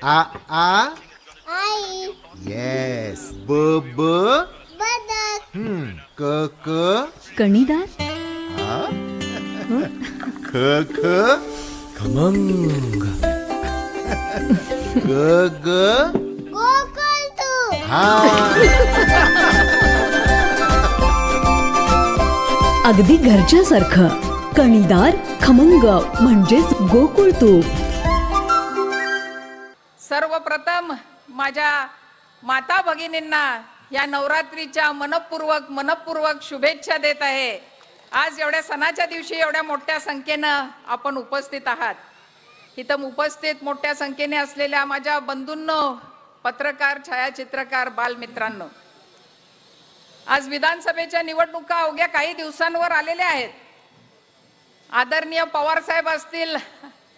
आ आ आई. Yes. ब ब बदक. क क कणीदार. ख ख खमंग. ग ग गोकुळतू. हा. अगदी घरच्यासारखं. कणीदार खमंग म्हणजेच गोकुळ तूप. सर्वप्रथम माझ्या माता भगिनींना या नवरात्रीच्या मनपूर्वक शुभेच्छा देत आहे. आज एवढ्या सणाच्या दिवशी एवढ्या मोठ्या संख्येनं आपण उपस्थित आहात. इथं उपस्थित मोठ्या संख्येने असलेल्या माझ्या बंधूंनो, पत्रकार, छायाचित्रकार, बालमित्रांनो, आज विधानसभेच्या निवडणुका अवघ्या काही दिवसांवर आलेल्या आहेत. आदरणीय पवार साहेब असतील,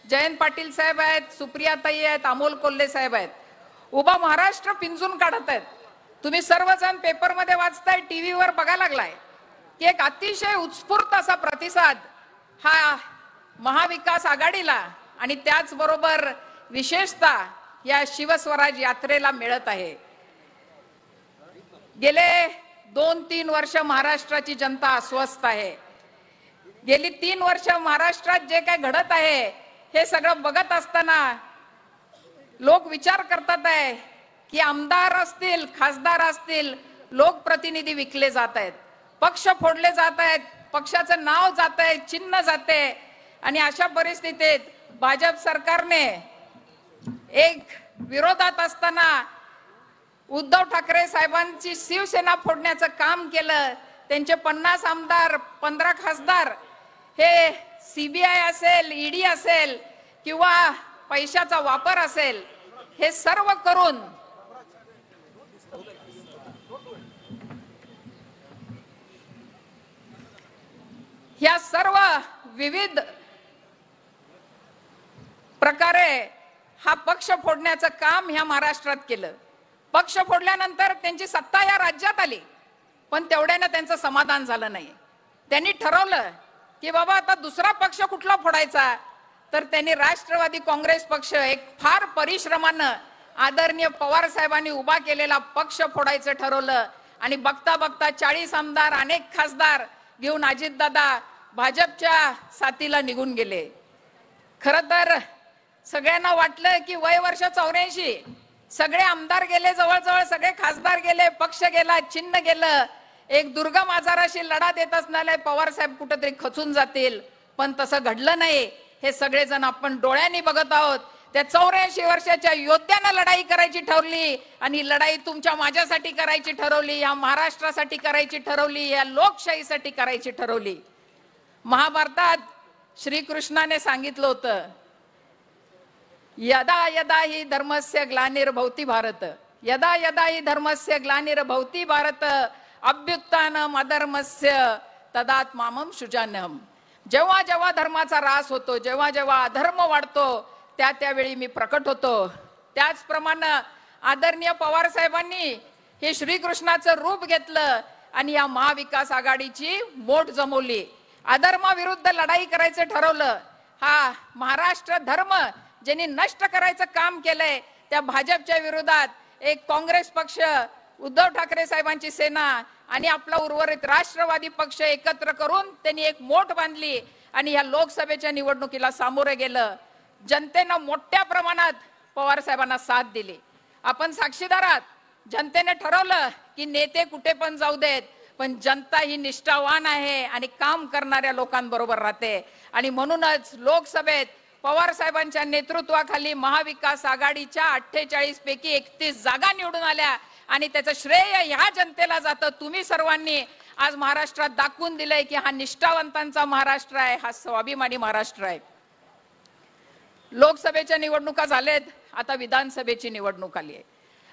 जयंत पाटील साहेब आहेत, सुप्रियाताई आहेत, अमोल कोल्हे साहेब आहेत. उभा महाराष्ट्र पिंजून काढत आहेत. तुम्ही सर्वजण पेपरमध्ये वाचताय, टीव्हीवर बघायला लागलाय की एक अतिशय उत्स्फूर्त असा प्रतिसाद हा महाविकास आघाडीला आणि त्याचबरोबर विशेषतः या शिवस्वराज यात्रेला मिळत आहे. गेले 2-3 वर्ष महाराष्ट्राची जनता अस्वस्थ आहे. गेली 3 वर्ष महाराष्ट्रात जे काय घडत आहे हे सगळं बघत असताना लोक विचार करतात आहे की आमदार असतील, खासदार असतील, लोकप्रतिनिधी विकले जात आहेत, पक्ष फोडले जात आहेत, पक्षाचं नाव जात आहे, चिन्ह जाते. आणि अशा परिस्थितीत भाजप सरकारने एक विरोधात असताना उद्धव ठाकरे साहेबांची शिवसेना फोडण्याचं काम केलं. त्यांचे 50 आमदार, 15 खासदार हे सीबीआय असेल, ईडी असेल किंवा पैशाचा वापर असेल, हे सर्व करून ह्या सर्व विविध प्रकारे हा पक्ष फोडण्याचं काम ह्या महाराष्ट्रात केलं. पक्ष फोडल्यानंतर त्यांची सत्ता या राज्यात आली, पण तेवढ्यानं त्यांचं समाधान झालं नाही. त्यांनी ठरवलं की बाबा आता दुसरा पक्ष कुठला फोडायचा, तर त्यांनी राष्ट्रवादी काँग्रेस पक्ष, एक फार परिश्रमानं आदरणीय पवार साहेबांनी उभा केलेला पक्ष फोडायचं ठरवलं. आणि बघता बघता 40 आमदार, अनेक खासदार घेऊन अजितदादा भाजपच्या साथीला निघून गेले. खरं तर सगळ्यांना वाटलं की वय वर्ष 84, सगळे आमदार गेले, जवळजवळ सगळे खासदार गेले, पक्ष गेला, चिन्ह गेलं, एक दुर्गम आजाराशी लढा देत असणारे पवार साहेब कुठेतरी खचून जातील. पण तसं घडलं नाही. हे सगळेजण आपण डोळ्यांनी बघत आहोत. त्या 84 वर्षाच्या योद्ध्यानं लढाई करायची ठरवली आणि लढाई तुमच्या माझ्यासाठी करायची ठरवली, या महाराष्ट्रासाठी करायची ठरवली, या लोकशाहीसाठी करायची ठरवली. महाभारतात श्रीकृष्णाने सांगितलं होतं, यदा यदा हि धर्मस्य ग्लानिर्भवति भारत, यदा यदा हि धर्मस्य ग्लानिर्भवति भारत, अभ्युत्थानम अधर्मस्य तदात्मामं सृजाम्यहम्. जेव्हा जेव्हा धर्माचा ऱ्हास होतो, जेव्हा जेव्हा अधर्म वाढतो, त्यावेळी मी प्रकट होतो. त्याचप्रमाणे आदरणीय पवार साहेबांनी हे श्रीकृष्णाचं रूप घेतलं आणि या महाविकास आघाडीची मोठ जमवली. अधर्माविरुद्ध लढाई करायचं ठरवलं. हा महाराष्ट्र धर्म ज्यांनी नष्ट करायचं काम केलंय त्या भाजपच्या विरोधात एक काँग्रेस पक्ष, उद्धव ठाकरे साहेबांची सेना आणि आपला उर्वरित राष्ट्रवादी पक्ष एकत्र करून त्यांनी एक मोठ बांधली आणि या लोकसभेच्या निवडणुकीला सामोरे गेलं. जनतेनं मोठ्या प्रमाणात पवार साहेबांना साथ दिली. आपण साक्षीदार आहात. जनतेने ठरवलं की नेते कुठे पण जाऊ देत, पण जनता ही निष्ठावान आहे आणि काम करणाऱ्या लोकांबरोबर राहते. आणि म्हणूनच लोकसभेत पवार साहेबांच्या नेतृत्वाखाली महाविकास आघाडीच्या 48 पैकी 31 जागा निवडून आल्या आणि त्याचं श्रेय ह्या जनतेला जातं. तुम्ही सर्वांनी आज महाराष्ट्रात दाखवून दिलंय की हा निष्ठावंतांचा महाराष्ट्र आहे, हा स्वाभिमानी महाराष्ट्र आहे. लोकसभेच्या निवडणुका झालेत, आता विधानसभेची निवडणूक आली आहे.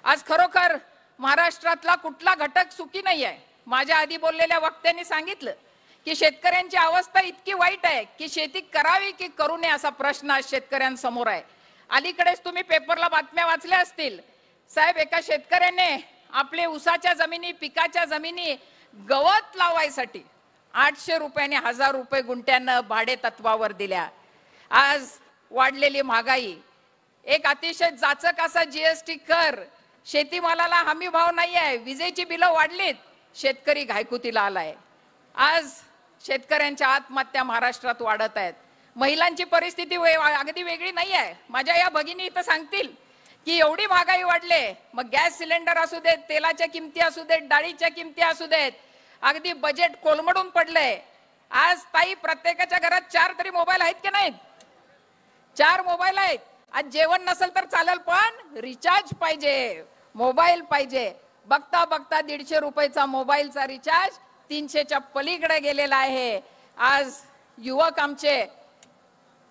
आज खरोखर महाराष्ट्रातला कुठला घटक सुखी नाही आहे. माझ्या आधी बोललेल्या वक्त्यांनी सांगितलं की शेतकऱ्यांची अवस्था इतकी वाईट आहे की शेती करावी की करू नये असा प्रश्न आज शेतकऱ्यांसमोर आहे. अलीकडेच तुम्ही पेपरला बातम्या वाचल्या असतील. साहेब, एका शेतकऱ्याने आपले ऊसाच्या जमिनी, पिकाच्या जमिनी गवत लावायसाठी 800 रुपयाने 1000 रुपये गुंठ्यानं भाडे तत्वावर दिल्या. आज वाढलेली महागाई, एक अतिशय जाचक असा जीएसटी कर, शेतीमालाला हमी भाव नाही आहे, विजेची बिलं वाढलीत, शेतकरी घायकुतीला आलाय. आज शेतकऱ्यांच्या आत्महत्या महाराष्ट्रात वाढत आहेत. महिलांची परिस्थिती अगदी वेगळी नाही आहे. माझ्या या भगिनी इथं सांगतील की एवढी महागाई वाढले, मग गॅस सिलेंडर असू देत, तेलाच्या किमती असू देत, डाळीच्या किमती असू देत, अगदी बजेट कोलमडून पडलंय. आज ताई प्रत्येकाच्या घरात 4 तरी मोबाईल आहेत की नाहीत? 4 मोबाईल आहेत. आज जेवण नसेल तर चालेल, पण रिचार्ज पाहिजे, मोबाईल पाहिजे. बघता बघता 150 रुपयाचा मोबाईलचा रिचार्ज 300च्या पलीकडे गेलेला आहे. आज युवक आमचे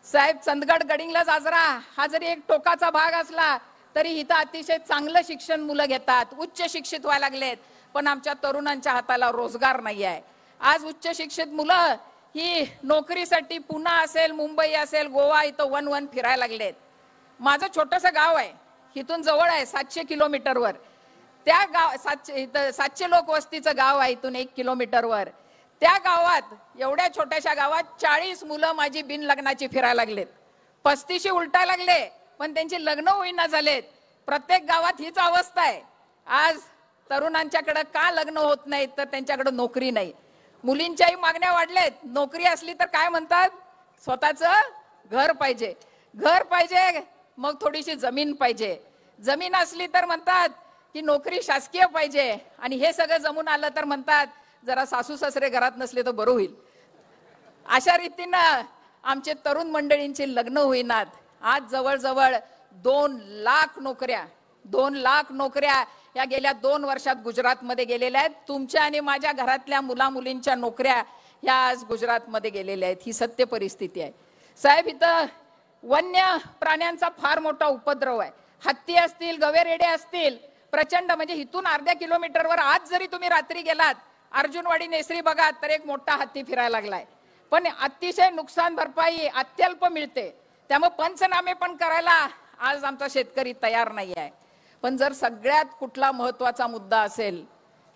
साहेब, चंदगड गडिंग्लज आजरा हा जरी एक टोकाचा भाग असला तरी इथं अतिशय चांगलं शिक्षण मुलं घेतात, उच्च शिक्षित व्हायला लागलेत, पण आमच्या तरुणांच्या हाताला रोजगार नाही आहे. आज उच्च शिक्षित मुलं ही नोकरीसाठी पुणे असेल, मुंबई असेल, गोवा इथं वन फिरायला लागलेत. माझं छोटंसं गाव आहे, इथून जवळ आहे 700 किलोमीटरवर. त्या गाव 700 लोक वस्तीचं गाव आहे, इथून 1 किलोमीटरवर. त्या गावात, एवढ्या छोट्याशा गावात 40 मुलं माझी बिन लग्नाची फिरायला लागलेत. 35 उलटायला लागले, पण त्यांची लग्न होईना झालेत. प्रत्येक गावात हीच अवस्था आहे. आज तरुणांच्याकडे का लग्न होत नाहीत? तर त्यांच्याकडे नोकरी नाही. मुलींच्याही मागण्या वाढलेत. नोकरी असली तर काय म्हणतात? स्वतःचं घर पाहिजे, घर पाहिजे, मग थोडीशी जमीन पाहिजे. जमीन असली तर म्हणतात की नोकरी शासकीय पाहिजे, आणि हे सगळं जमून आलं तर म्हणतात जरा सासू सासरे घरात नसले तर बरं होईल. अशा रीतीनं आमचे तरुण मंडळींची लग्न होईनात. आज जवळजवळ 2 लाख नोकऱ्या या गेल्या 2 वर्षात गुजरातमध्ये गेलेल्या आहेत. तुमच्या आणि माझ्या घरातल्या मुला मुलींच्या नोकऱ्या या आज गुजरातमध्ये गेलेल्या आहेत. ही सत्य परिस्थिती आहे. साहेब, इथं वन्य प्राण्यांचा फार मोठा उपद्रव आहे. हत्ती असतील, गवेरेडे असतील, प्रचंड, म्हणजे इथून अर्ध्या किलोमीटरवर आज जरी तुम्ही रात्री गेलात, अर्जुनवाडी नेसरी बघा, तर एक मोठा हत्ती फिरायला लागलाय. पण अतिशय नुकसान भरपाई अत्यल्प मिळते. त्यामुळे पंचनामे पण करायला आज आमचा शेतकरी तयार नाही आहे. पण जर सगळ्यात कुठला महत्वाचा मुद्दा असेल,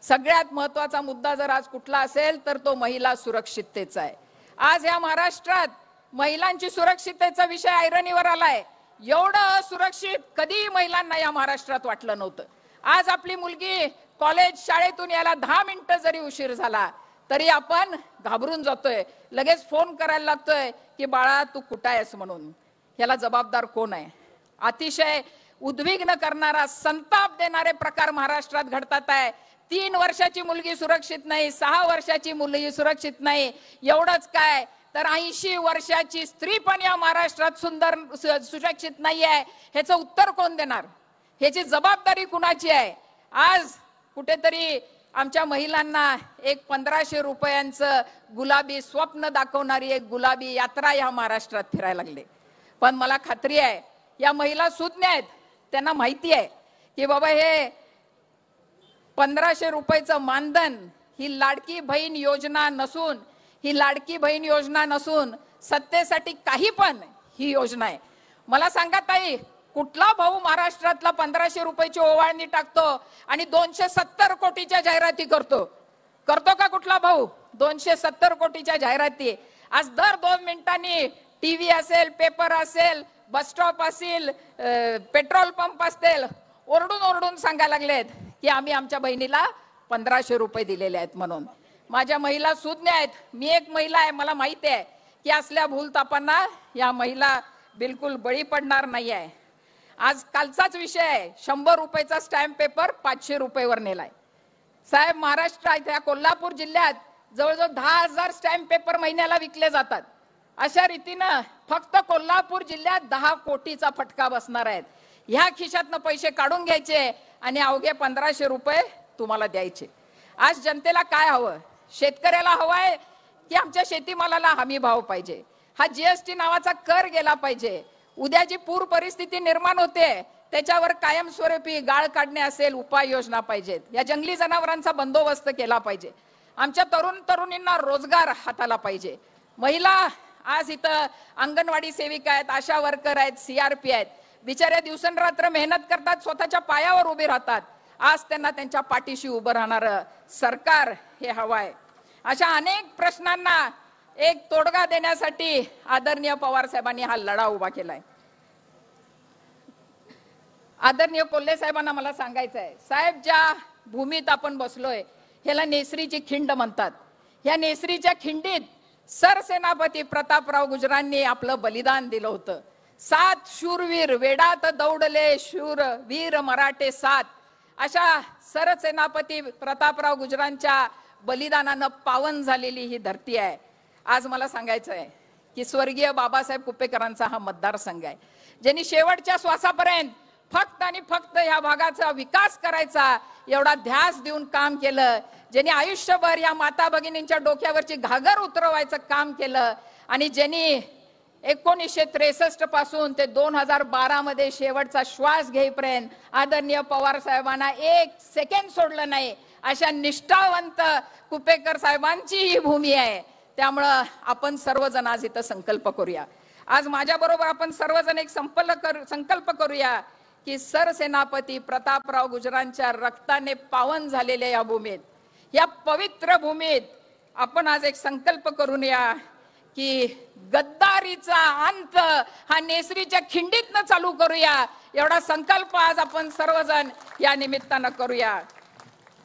सगळ्यात महत्वाचा मुद्दा जर आज कुठला असेल तर तो महिला सुरक्षिततेचा आहे. आज या महाराष्ट्रात महिलांची सुरक्षिततेचा विषय ऐरणीवर आलाय. एवढं असुरक्षित कधी महिलांना या महाराष्ट्रात वाटलं नव्हतं. आज आपली मुलगी कॉलेज शाळेतून यायला 10 मिनिटं जरी उशीर झाला तरी आपण घाबरून जातोय, लगेच फोन करायला लागतोय की बाळा तू कुठं आहेस म्हणून. याला जबाबदार कोण आहे? अतिशय उद्विग्न करणारा, संताप देणारे प्रकार महाराष्ट्रात घडतात आहे. 3 वर्षाची मुलगी सुरक्षित नाही, 6 वर्षाची मुलगी सुरक्षित नाही. एवढंच काय तर 80 वर्षाची स्त्री पण या महाराष्ट्रात सुरक्षित नाही आहे. ह्याचं उत्तर कोण देणार? ह्याची जबाबदारी कुणाची आहे? आज कुठेतरी आमच्या महिलांना एक 1500 रुपयांचं गुलाबी स्वप्न दाखवणारी एक गुलाबी यात्रा या महाराष्ट्रात फिरायला लागले. पण मला खात्री आहे या महिला सुज्ञ आहेत. त्यांना माहिती आहे की बाबा हे 1500 रुपयाचं मानधन ही लाडकी बहीण योजना नसून, सत्तेसाठी काही पण ही योजना आहे. मला सांगा ताई, कुठला भाऊ महाराष्ट्रातला 1500 रुपयाची ओवाळणी टाकतो आणि 270 कोटीच्या जाहिराती करतो का कुठला भाऊ? 270 कोटीच्या जाहिराती आज दर 2 मिनिटांनी टीव्ही असेल, पेपर असेल, बस स्टॉप असेल, पेट्रोल पंप असतील, ओरडून सांगायला लागलेत की आम्ही आमच्या बहिणीला 1500 रुपये दिलेले आहेत म्हणून. माझ्या महिला सुज्ञ आहेत. मी एक महिला आहे, मला माहिती आहे की असल्या भूलतापांना या महिला बिलकुल बळी पडणार नाही आहे. आज कालचाच विषय आहे, 100 रुपयाचा स्टॅम्प पेपर 500 रुपयेवर नेलाय. साहेब, महाराष्ट्रात या कोल्हापूर जिल्ह्यात जवळजवळ 10,000 स्टॅम्प पेपर महिन्याला विकले जातात. अशा रीतीनं फक्त कोल्हापूर जिल्ह्यात 10 कोटीचा फटका बसणार आहेत. ह्या खिशातनं पैसे काढून घ्यायचे आणि अवघे 1500 रुपये तुम्हाला द्यायचे. आज जनतेला काय हवं? शेतकऱ्याला हवंय की आमच्या शेतीमालाला हमी भाव पाहिजे. हा जीएसटी नावाचा कर गेला पाहिजे. उद्या जी पूर परिस्थिती निर्माण होते त्याच्यावर कायमस्वरूपी गाळ काढणे असेल उपाययोजना पाहिजेत. या जंगली जनावरांचा बंदोबस्त केला पाहिजे. आमच्या तरुणींना रोजगार हाताला पाहिजे. महिला आज इथं अंगणवाडी सेविका आहेत, आशा वर्कर आहेत, CRP आहेत. बिचाऱ्या दिवसरात्र मेहनत करतात, स्वतःच्या पायावर उभे राहतात. आज त्यांना त्यांच्या पाठीशी उभं राहणारं सरकार हे हवं आहे. अशा अनेक प्रश्नांना एक तोडगा देण्यासाठी आदरणीय पवार साहेबांनी हा लढा उभा केलाय. आदरणीय कोल्हे साहेबांना मला सांगायचं आहे, साहेब ज्या भूमीत आपण बसलोय ह्याला नेसरीची खिंड म्हणतात. या नेसरीच्या खिंडीत सरसेनापती प्रतापराव गुजरांनी आपलं बलिदान दिलं होतं. 7 शूरवीर वेडात दौडले शूर वीर मराठे 7 अशा सरसेनापती प्रतापराव गुजरांच्या बलिदानानं पावन झालेली ही धरती आहे. आज मला सांगायचं आहे की स्वर्गीय बाबासाहेब कुपेकरांचा हा मतदारसंघ आहे, ज्यांनी शेवटच्या श्वासापर्यंत फक्त आणि फक्त ह्या भागाचा विकास करायचा एवढा ध्यास देऊन काम केलं, ज्यांनी आयुष्यभर या माता भगिनींच्या डोक्यावरची घागर उतरवायचं काम केलं आणि ज्यांनी 1963 पासून ते 2012 मध्ये शेवटचा श्वास घेईपर्यंत आदरणीय पवार साहेबांना 1 सेकंड सोडलं नाही, अशा निष्ठावंत कुपेकर साहेबांची ही भूमी आहे. त्यामुळं आपण सर्वजण आज इथं संकल्प करूया. आज माझ्या बरोबर आपण सर्वजण एक संकल्प करूया की सरसेनापती प्रतापराव गुजरांच्या रक्ताने पावन झालेल्या या भूमीत, या पवित्र भूमीत आपण आज एक संकल्प करून या की गद्दारीचा अंत हा नेसरीच्या खिंडीतनं चालू करूया. एवढा संकल्प आज आपण सर्वजण या निमित्तानं करूया.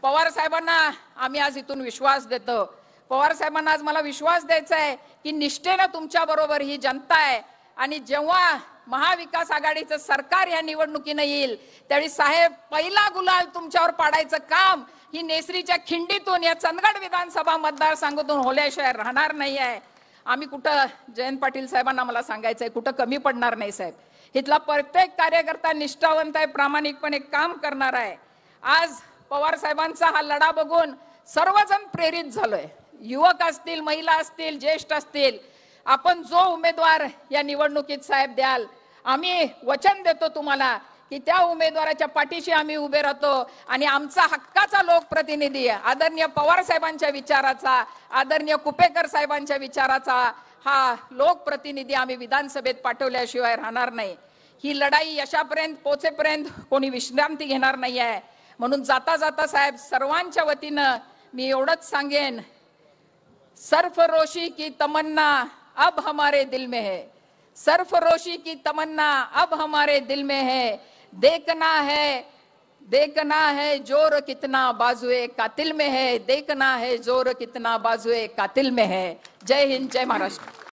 पवार साहेबांना आम्ही आज इथून विश्वास देतो. पवार साहेबांना आज मला विश्वास द्यायचा आहे की निष्ठेनं तुमच्या बरोबर ही जनता आहे आणि जेव्हा महाविकास आघाडीचं सरकार या निवडणुकीनं येईल त्यावेळी साहेब पहिला गुलाल तुमच्यावर पाडायचं काम ही नेसरीच्या खिंडीतून या चंदगड विधानसभा मतदारसंघातून होल्याशिवाय राहणार नाही आहे. आम्ही कुठं जयंत पाटील साहेबांना मला सांगायचंय कुठं कमी पडणार नाही साहेब. इथला प्रत्येक कार्यकर्ता निष्ठावंत आहे, प्रामाणिकपणे काम करणार आहे. आज पवार साहेबांचा हा लढा बघून सर्वजण प्रेरित झालोय. युवक असतील, महिला असतील, ज्येष्ठ असतील, आपण जो उमेदवार या निवडणुकीत साहेब द्याल आम्ही वचन देतो तुम्हाला की त्या उमेदवाराच्या पाठीशी आम्ही उभे राहतो आणि आमचा हक्काचा लोकप्रतिनिधी आदरणीय पवार साहेबांच्या विचाराचा, आदरणीय कुपेकर साहेबांच्या विचाराचा हा लोकप्रतिनिधी आम्ही विधानसभेत पाठवल्याशिवाय राहणार नाही. ही लढाई यशापर्यंत पोहोचेपर्यंत कोणी विश्रांती घेणार नाही आहे. म्हणून जाता जाता साहेब सर्वांच्या वतीनं मी एवढंच सांगेन, सरफरोशी की तमन्ना अब हमारे दिल में है, सरफरोशी की तमन्ना अब हमारे दिल में है, देखना है जोर कितना बाजुए कातिल में है, देखना है जोर कितना बाजुए कातिल में है. जय हिंद, जय महाराष्ट्र.